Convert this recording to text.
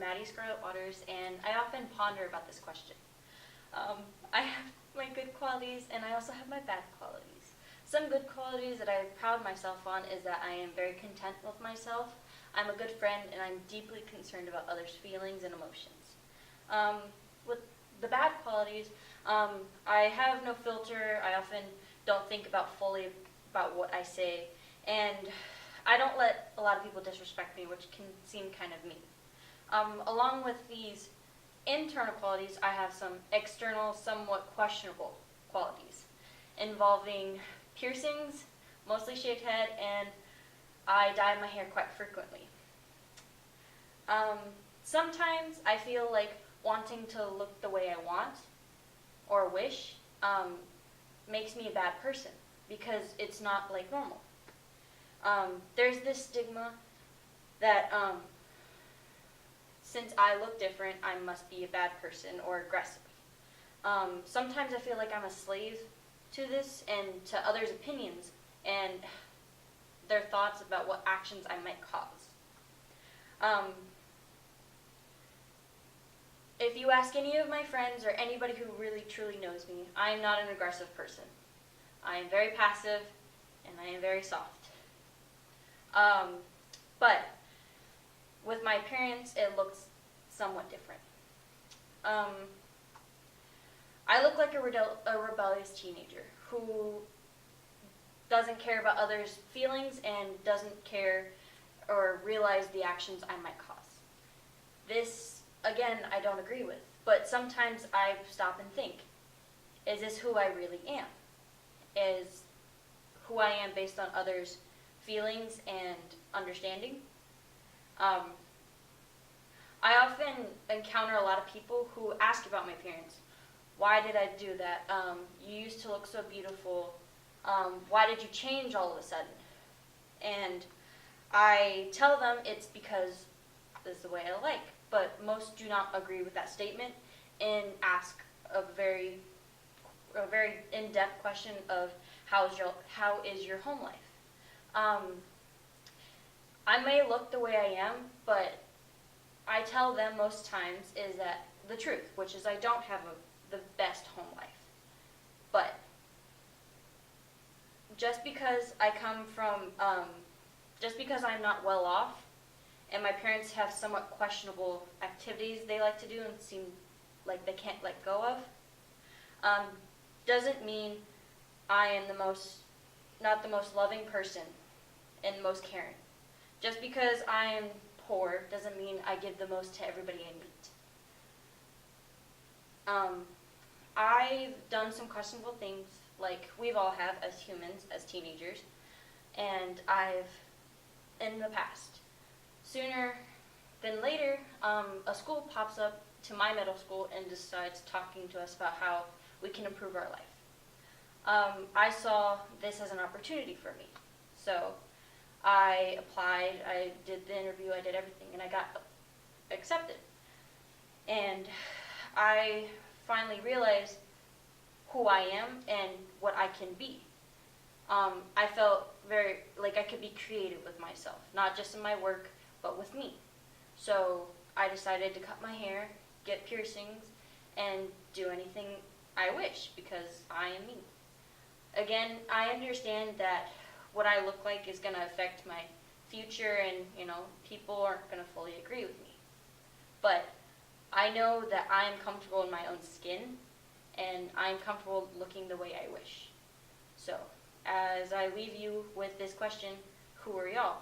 Maddie Scarlett Waters, and I often ponder about this question. I have my good qualities, and I also have my bad qualities. Some good qualities that I proud myself on is that I am very content with myself. I'm a good friend, and I'm deeply concerned about others' feelings and emotions. With the bad qualities, I have no filter. I often don't think about fully about what I say, and I don't let a lot of people disrespect me, which can seem kind of mean. Along with these internal qualities, I have some external, somewhat questionable qualities involving piercings, mostly shaved head, and I dye my hair quite frequently. Sometimes I feel like wanting to look the way I want or wish makes me a bad person because it's not like normal. There's this stigma that since I look different, I must be a bad person or aggressive. Sometimes I feel like I'm a slave to this and to others' opinions and their thoughts about what actions I might cause. If you ask any of my friends or anybody who really truly knows me, I am not an aggressive person. I am very passive and I am very soft. But with my appearance, it looks somewhat different. I look like a rebellious teenager who doesn't care about others' feelings and doesn't care or realize the actions I might cause. This, again, I don't agree with, but sometimes I stop and think, is this who I really am? Is who I am based on others' feelings and understanding? I often encounter a lot of people who ask about my appearance. Why did I do that? You used to look so beautiful. Why did you change all of a sudden? And I tell them it's because this is the way I like. But most do not agree with that statement and ask a very in-depth question of how is your home life? I may look the way I am, but I tell them most times is that the truth, which is I don't have the best home life. But just because just because I'm not well off, and my parents have somewhat questionable activities they like to do and seem like they can't let go of, doesn't mean I am not the most loving person and the most caring. Just because I am poor doesn't mean I give the most to everybody I meet. I've done some questionable things, like we've all have as humans, as teenagers, and in the past, sooner than later, a school pops up to my middle school and decides talking to us about how we can improve our life. I saw this as an opportunity for me. So I applied, I did the interview, I did everything, and I got accepted. And I finally realized who I am and what I can be. I felt very like I could be creative with myself, not just in my work, but with me. So I decided to cut my hair, get piercings, and do anything I wish because I am me. Again, I understand that what I look like is going to affect my future and, people aren't going to fully agree with me. But I know that I am comfortable in my own skin and I'm comfortable looking the way I wish. So, as I leave you with this question, who are y'all?